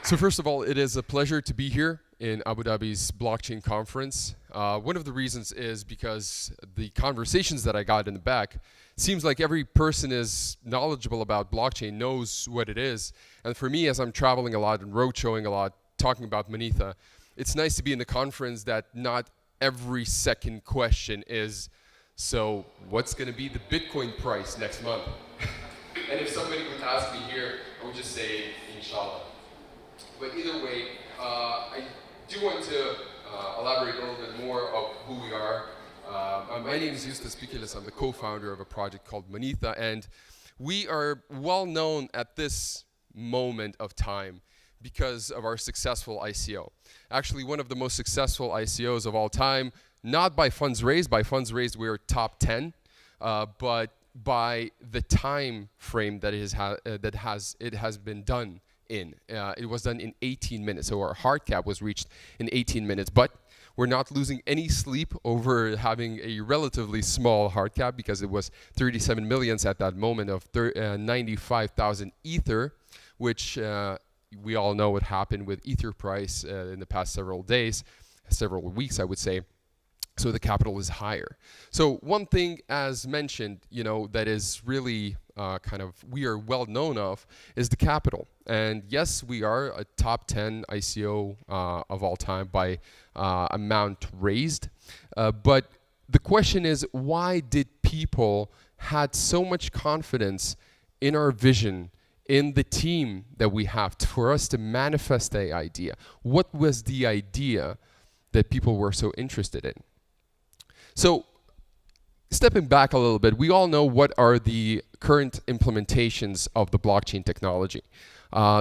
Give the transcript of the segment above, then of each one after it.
So first of all, it is a pleasure to be here in Abu Dhabi's blockchain conference. One of the reasons is because the conversations that I got in the back seems like every person is knowledgeable about blockchain, knows what it is. And for me, as I'm traveling a lot and road showing a lot, talking about Manitha, it's nice to be in the conference that not every second question is, so what's going to be the Bitcoin price next month? And if somebody would ask me here, I would just say, inshallah. But either way, I do want to elaborate a little bit more of who we are. My name is Justas Pikelis. I'm the co-founder of a project called Manitha, and we are well known at this moment of time because of our successful ICO. Actually, one of the most successful ICOs of all time, not by funds raised. By funds raised, we're top 10, but by the time frame that it has been done in. It was done in 18 minutes, so our hard cap was reached in 18 minutes, but we're not losing any sleep over having a relatively small hard cap because it was 37 millions at that moment of 95,000 Ether, which we all know what happened with Ether price in the past several days, several weeks, I would say. So the capital is higher. So one thing, as mentioned, that is really we are well known of is the capital. And yes, we are a top 10 ICO of all time by amount raised. But the question is, why did people had so much confidence in our vision, in the team that we have for us to manifest the idea? What was the idea that people were so interested in? So stepping back a little bit, we all know what are the current implementations of the blockchain technology.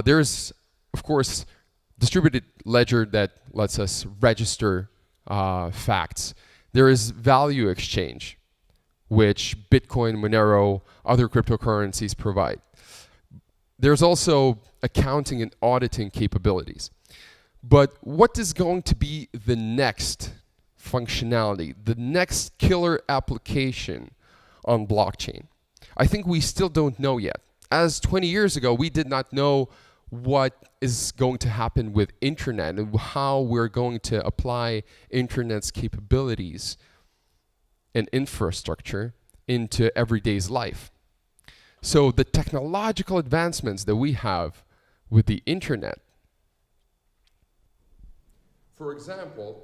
There's, of course, distributed ledger that lets us register facts. There is value exchange, which Bitcoin, Monero, other cryptocurrencies provide. There's also accounting and auditing capabilities. But what is going to be the next functionality, the next killer application on blockchain? I think we still don't know yet. As 20 years ago, we did not know what is going to happen with internet and how we're going to apply internet's capabilities and infrastructure into everyday's life. So the technological advancements that we have with the internet, for example,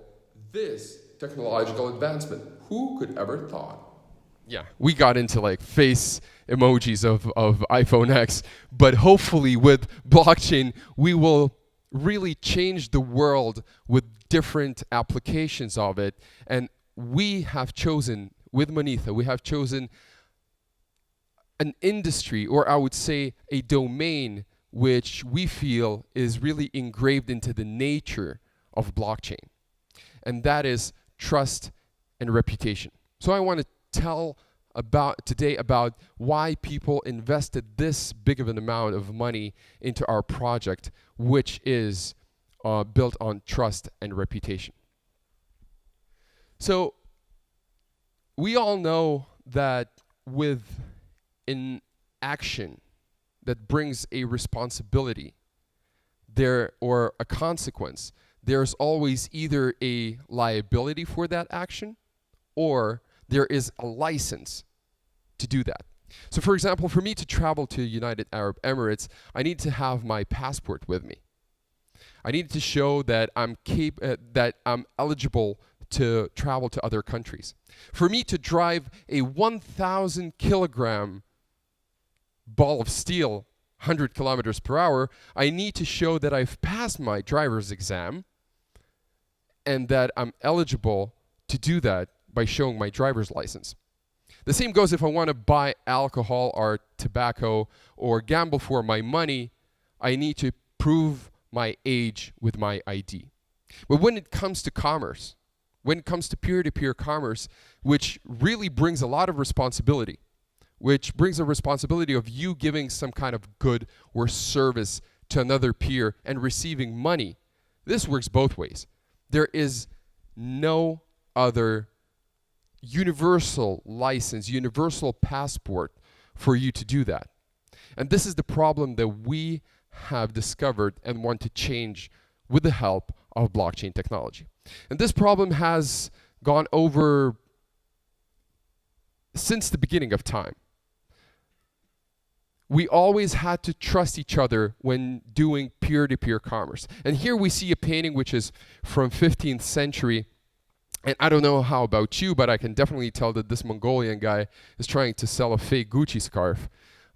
this technological advancement, who could ever thought? Yeah, we got into like face emojis of iPhone X, but hopefully with blockchain, we will really change the world with different applications of it. And we have chosen, with Manitha, we have chosen an industry, or I would say a domain, which we feel is really engraved into the nature of blockchain. And that is trust and reputation. So I want to tell today about why people invested this big of an amount of money into our project, which is built on trust and reputation. So we all know that with an action that brings a responsibility or a consequence, there's always either a liability for that action or there is a license to do that. So for example, for me to travel to United Arab Emirates, I need to have my passport with me. I need to show that I'm eligible to travel to other countries. For me to drive a 1,000 kilogram ball of steel 100 kilometers per hour, I need to show that I've passed my driver's exam and that I'm eligible to do that by showing my driver's license. The same goes if I want to buy alcohol or tobacco or gamble for my money, I need to prove my age with my ID. But when it comes to commerce, when it comes to peer-to-peer commerce, which really brings a lot of responsibility, which brings a responsibility of you giving some kind of good or service to another peer and receiving money, this works both ways. There is no other universal license, universal passport for you to do that. And this is the problem that we have discovered and want to change with the help of blockchain technology. And this problem has gone over since the beginning of time. We always had to trust each other when doing peer-to-peer commerce. And here we see a painting which is from 15th century. And I don't know how about you, but I can definitely tell that this Mongolian guy is trying to sell a fake Gucci scarf.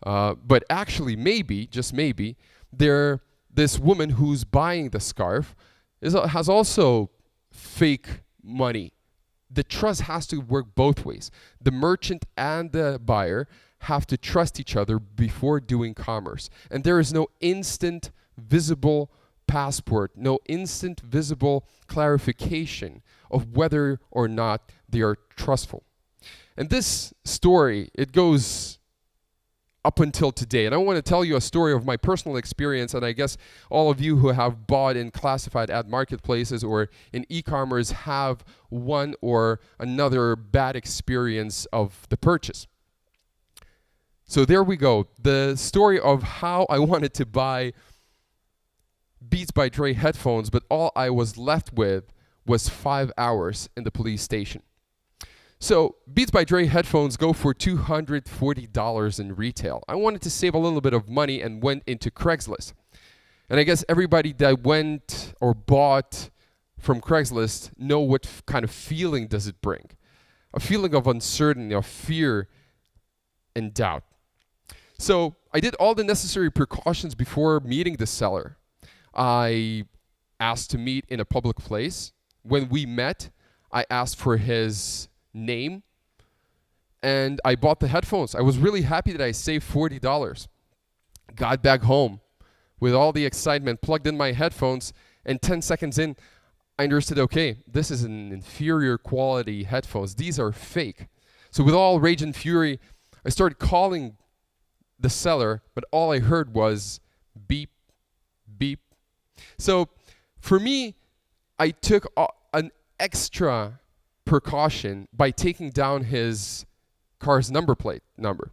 But actually, maybe, just maybe, this woman who's buying the scarf has also fake money. The trust has to work both ways. The merchant and the buyer have to trust each other before doing commerce. And there is no instant visible passport, no instant visible clarification of whether or not they are trustful. And this story, it goes up until today. And I want to tell you a story of my personal experience, and I guess all of you who have bought in classified ad marketplaces or in e-commerce have one or another bad experience of the purchase. So there we go. The story of how I wanted to buy Beats by Dre headphones, but all I was left with was 5 hours in the police station. So Beats by Dre headphones go for $240 in retail. I wanted to save a little bit of money and went into Craigslist. And I guess everybody that went or bought from Craigslist know what kind of feeling does it bring. A feeling of uncertainty, of fear and doubt. So I did all the necessary precautions before meeting the seller. I asked to meet in a public place. When we met, I asked for his name and I bought the headphones. I was really happy that I saved $40. Got back home with all the excitement, plugged in my headphones, and 10 seconds in, I understood, okay, this is an inferior quality headphones. These are fake. So with all rage and fury, I started calling the seller, but all I heard was beep, beep. So for me, I took an extra precaution by taking down his car's number plate number.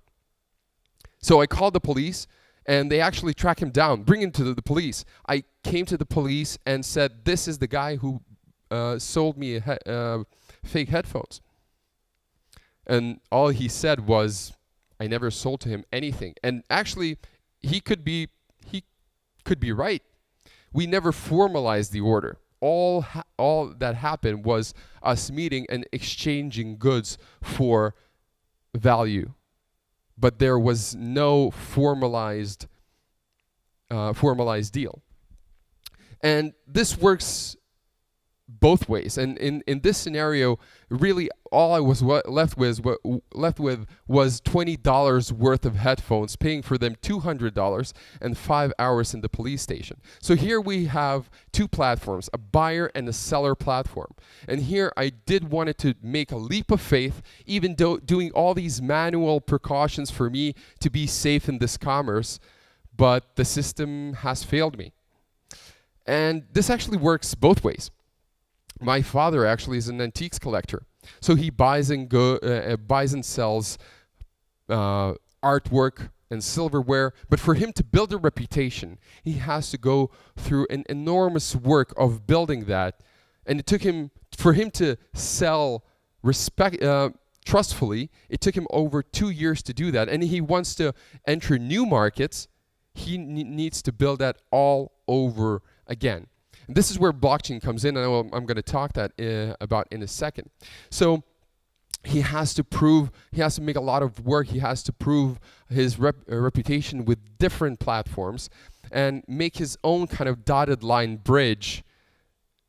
So I called the police and they actually track him down, bring him to the police. I came to the police and said, this is the guy who sold me fake headphones. And all he said was, I never sold to him anything. And actually, he could be right. We never formalized the order. All that happened was us meeting and exchanging goods for value. But there was no formalized deal. And this works both ways. And in this scenario, really all I was left with was $20 worth of headphones, paying for them $200 and 5 hours in the police station. So here we have two platforms, a buyer and a seller platform. And here I did wanted to make a leap of faith, even though doing all these manual precautions for me to be safe in this commerce, but the system has failed me. And this actually works both ways. My father actually is an antiques collector. So he buys and sells artwork and silverware. But for him to build a reputation, he has to go through an enormous work of building that. And it took him, for him to sell trustfully, it took him over 2 years to do that. And he wants to enter new markets. He needs to build that all over again. And this is where blockchain comes in, and I'm going to talk about in a second. So he has to make a lot of work. He has to prove his reputation with different platforms and make his own kind of dotted line bridge.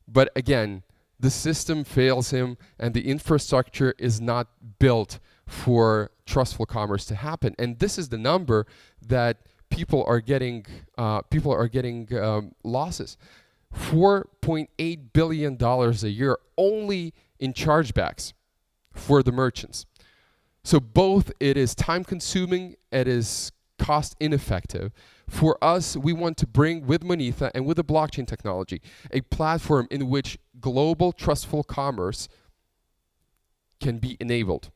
But again, the system fails him and the infrastructure is not built for trustful commerce to happen. And this is the number that people are getting losses. $4.8 billion a year only in chargebacks for the merchants. So both it is time consuming, it is cost ineffective. For us, we want to bring with Monetha and with the blockchain technology a platform in which global trustful commerce can be enabled.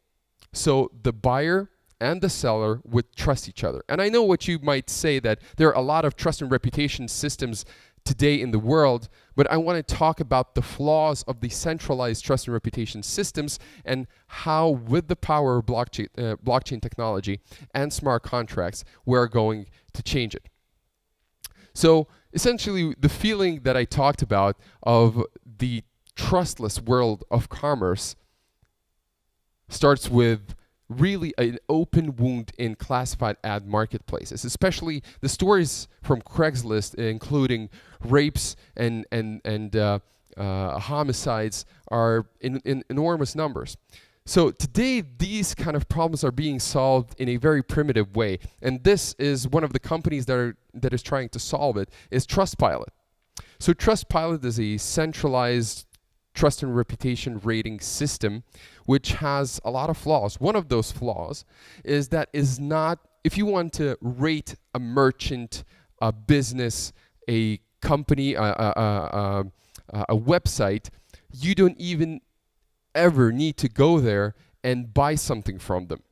So the buyer and the seller would trust each other. And I know what you might say, that there are a lot of trust and reputation systems today in the world, but I want to talk about the flaws of the centralized trust and reputation systems and how, with the power of blockchain technology and smart contracts, we're going to change it. So essentially, the feeling that I talked about of the trustless world of commerce starts with really an open wound in classified ad marketplaces, especially the stories from Craigslist, including rapes and homicides, are in enormous numbers. So today, these kind of problems are being solved in a very primitive way, and this is one of the companies that is trying to solve it, is Trustpilot. So Trustpilot is a centralized trust and reputation rating system, which has a lot of flaws. One of those flaws is that if you want to rate a merchant, a business, a company, a website, you don't even ever need to go there and buy something from them.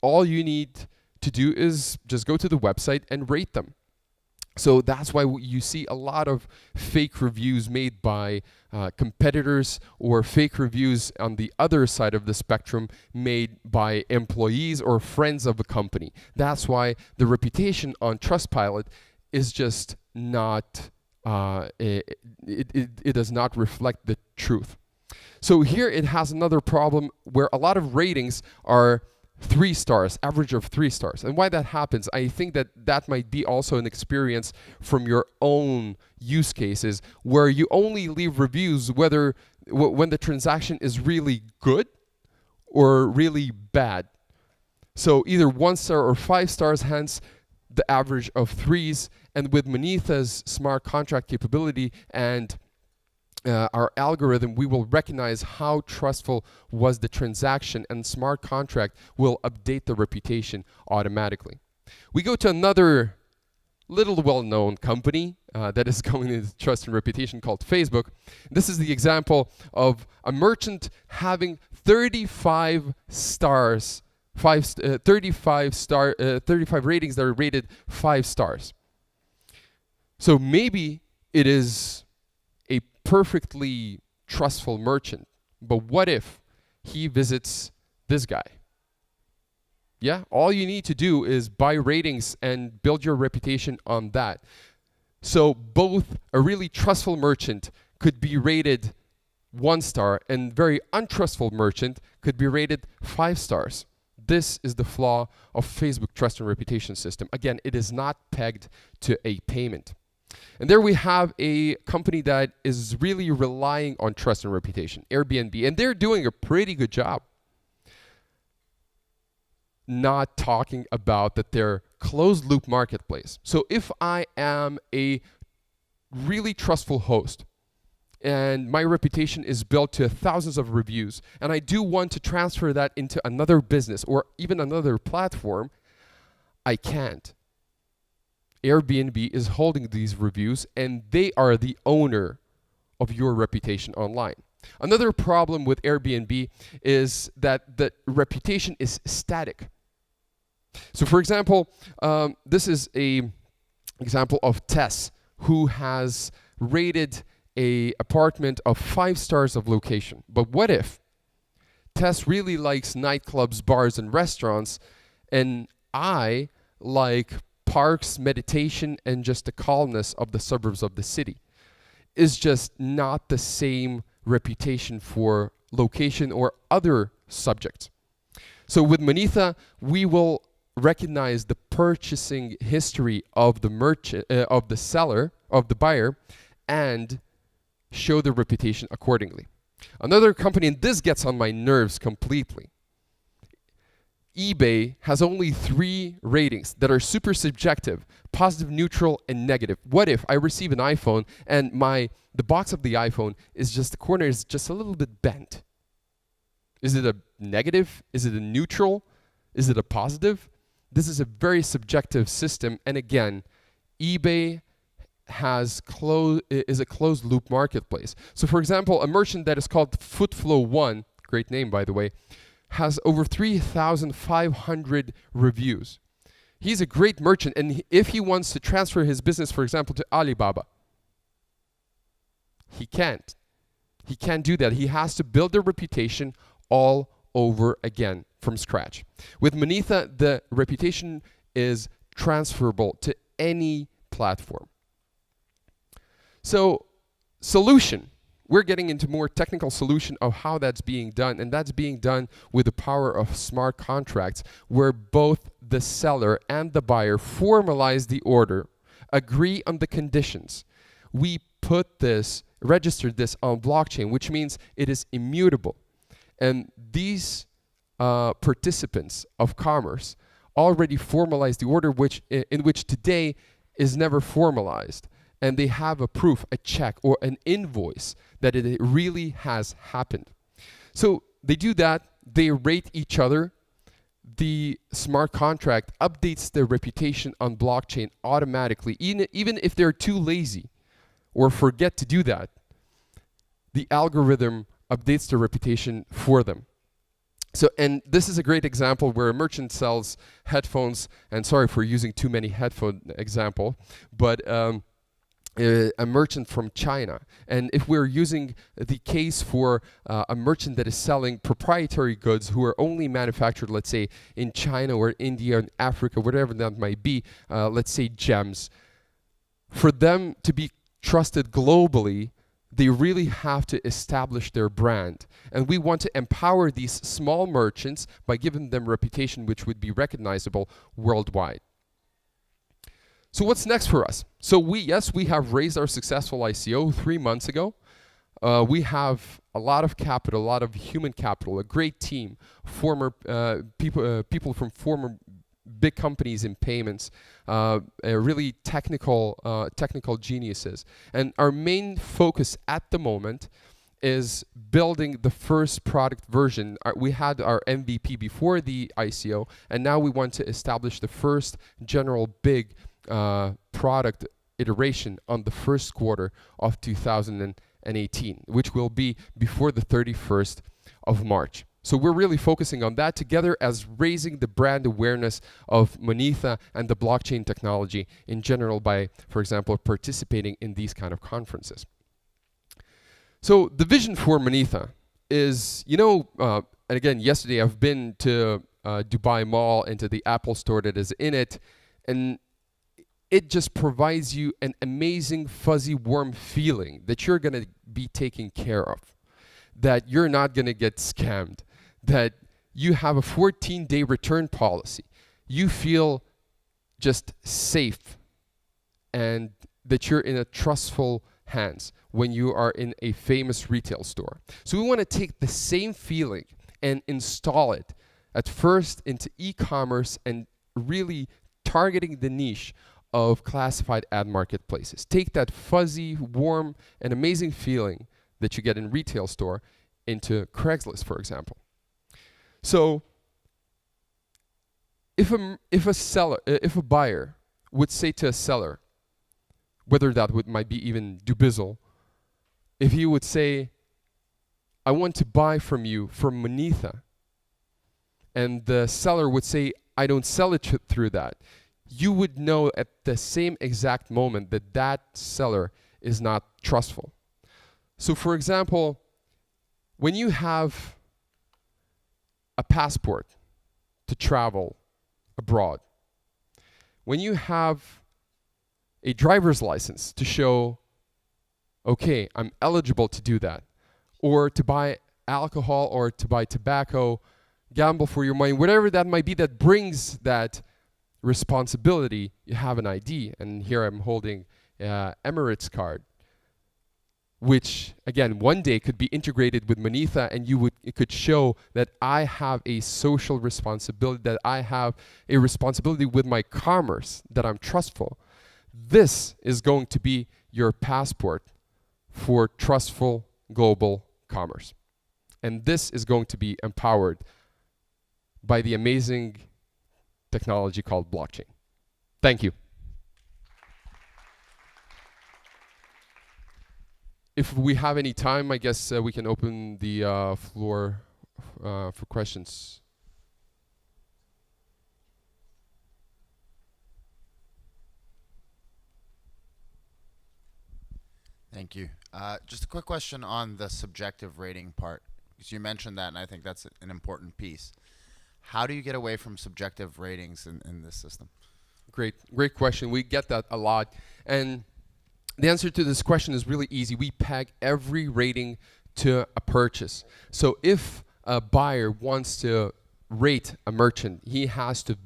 All you need to do is just go to the website and rate them. So that's why you see a lot of fake reviews made by competitors, or fake reviews on the other side of the spectrum made by employees or friends of a company. That's why the reputation on Trustpilot is just not, it does not reflect the truth. So here it has another problem where a lot of ratings are 3 stars, average of 3 stars. And why that happens, I think that might be also an experience from your own use cases, where you only leave reviews when the transaction is really good or really bad. So either 1 star or 5 stars, hence the average of 3s. And with Manitha's smart contract capability and our algorithm, we will recognize how trustful was the transaction, and smart contract will update the reputation automatically. We go to another little well-known company that is going into trust and reputation, called Facebook. This is the example of a merchant having 35 stars, 35 ratings that are rated 5 stars. So maybe it is a perfectly trustful merchant, but what if he visits this guy? Yeah, all you need to do is buy ratings and build your reputation on that. So both a really trustful merchant could be rated 1 star, and very untrustful merchant could be rated 5 stars. This is the flaw of Facebook trust and reputation system. Again, it is not pegged to a payment. And there we have a company that is really relying on trust and reputation, Airbnb, and they're doing a pretty good job. Not talking about that they're closed loop marketplace. So if I am a really trustful host and my reputation is built to thousands of reviews, and I do want to transfer that into another business or even another platform, I can't. Airbnb is holding these reviews, and they are the owner of your reputation online. Another problem with Airbnb is that the reputation is static. So for example, this is an example of Tess, who has rated an apartment of 5 stars of location. But what if Tess really likes nightclubs, bars, and restaurants, and I like parks, meditation, and just the calmness of the suburbs of the city? Is just not the same reputation for location or other subjects. So with Manitha, we will recognize the purchasing history of the merchant, of the seller, of the buyer, and show the reputation accordingly. Another company, and this gets on my nerves completely, eBay has only 3 ratings that are super subjective: positive, neutral, and negative. What if I receive an iPhone and the box of the iPhone is just, the corner is just a little bit bent? Is it a negative? Is it a neutral? Is it a positive? This is a very subjective system, and again, eBay is a closed loop marketplace. So for example, a merchant that is called Footflow1, great name by the way, has over 3,500 reviews. He's a great merchant, and if he wants to transfer his business, for example, to Alibaba, he can't. He can't do that. He has to build a reputation all over again from scratch. With Monetha, the reputation is transferable to any platform. So, solution. We're getting into more technical solution of how that's being done, and that's being done with the power of smart contracts, where both the seller and the buyer formalize the order, agree on the conditions. We registered this on blockchain, which means it is immutable. And these participants of commerce already formalized the order, in which today is never formalized. And they have a proof, a check, or an invoice that it really has happened. So they do that, they rate each other. The smart contract updates their reputation on blockchain automatically, even if they're too lazy or forget to do that. The algorithm updates their reputation for them. So, and this is a great example where a merchant sells headphones, and sorry for using too many headphone example, but a merchant from China. And if we're using the case for a merchant that is selling proprietary goods who are only manufactured, let's say, in China or India and Africa, whatever that might be, let's say gems, for them to be trusted globally, they really have to establish their brand. And we want to empower these small merchants by giving them reputation which would be recognizable worldwide. So what's next for us? So we have raised our successful ICO 3 months ago. We have a lot of capital, a lot of human capital, a great team, people from former big companies in payments, really technical geniuses. And our main focus at the moment is building the first product version. We had our MVP before the ICO, and now we want to establish the first general big product iteration on the first quarter of 2018, which will be before the 31st of March. So we're really focusing on that together as raising the brand awareness of Monetha and the blockchain technology in general by, for example, participating in these kind of conferences. So the vision for Monetha is, and again, yesterday I've been to Dubai Mall and to the Apple store that is in it, and it just provides you an amazing, fuzzy, warm feeling that you're going to be taken care of, that you're not going to get scammed, that you have a 14-day return policy. You feel just safe and that you're in a trustful hands when you are in a famous retail store. So we want to take the same feeling and install it at first into e-commerce and really targeting the niche of classified ad marketplaces. Take that fuzzy, warm, and amazing feeling that you get in retail store into Craigslist, for example. So if a buyer would say to a seller, whether that might be even Dubizzle, if he would say, I want to buy from you from Monetha, and the seller would say, I don't sell it through that, you would know at the same exact moment that that seller is not trustful. So for example, when you have a passport to travel abroad, when you have a driver's license to show, okay, I'm eligible to do that, or to buy alcohol or to buy tobacco, gamble for your money, whatever that might be that brings that responsibility, you have an ID. And here I'm holding Emirates card, which again one day could be integrated with Monetha, and it could show that I have a social responsibility, that I have a responsibility with my commerce, that I'm trustful. This is going to be your passport for trustful global commerce. And this is going to be empowered by the amazing technology called blockchain. Thank you. If we have any time, I guess we can open the floor for questions. Thank you. Just a quick question on the subjective rating part, because you mentioned that, and I think that's an important piece. How do you get away from subjective ratings in this system? Great question. We get that a lot. And the answer to this question is really easy. We peg every rating to a purchase. So if a buyer wants to rate a merchant, he has to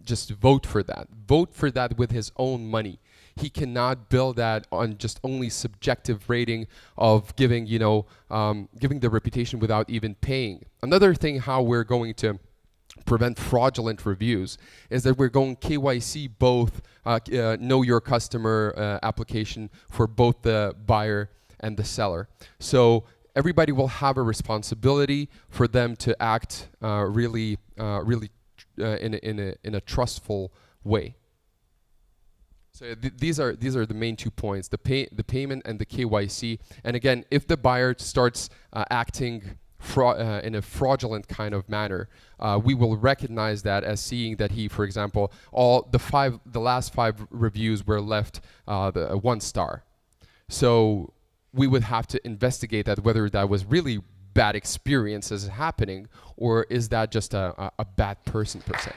just vote for that. Vote for that with his own money. He cannot build that on just only subjective rating of giving, giving the reputation without even paying. Another thing how we're going to prevent fraudulent reviews is that we're going KYC both know your customer application for both the buyer and the seller. So everybody will have a responsibility for them to act really in a trustful way. So these are the main 2 points: the payment and the KYC. And again, if the buyer starts acting in a fraudulent kind of manner, we will recognize that as seeing that he, for example, the last 5 reviews were left the 1 star. So we would have to investigate that, whether that was really bad experiences happening, or is that just a bad person per se.